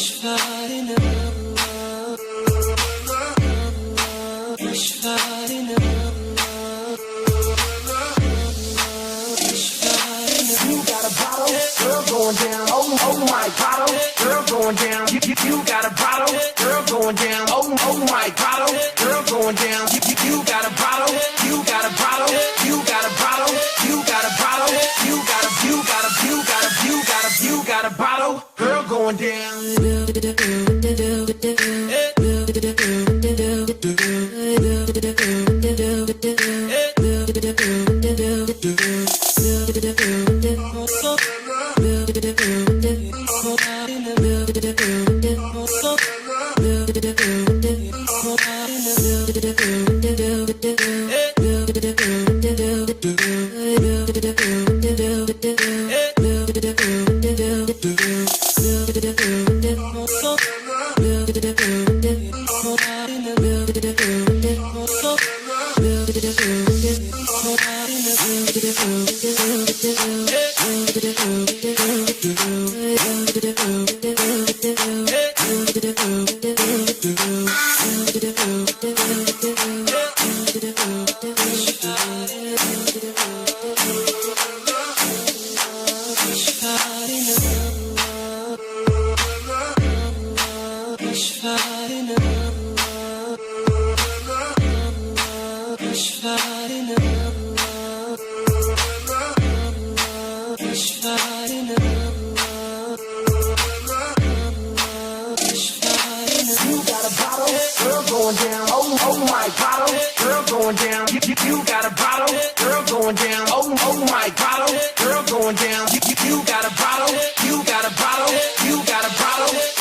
Going down, oh my bottle, girl going down. You got a bottle, girl going down. Oh my bottle, girl going down. You got a bottle, you got a bottle, you got a bottle, you got a bottle, you got a bottle, girl going down. Oh my bottle, girl going down. You got a bottle, girl going down. Oh my bottle, girl going down. You got a bottle, you got a bottle, you got a bottle.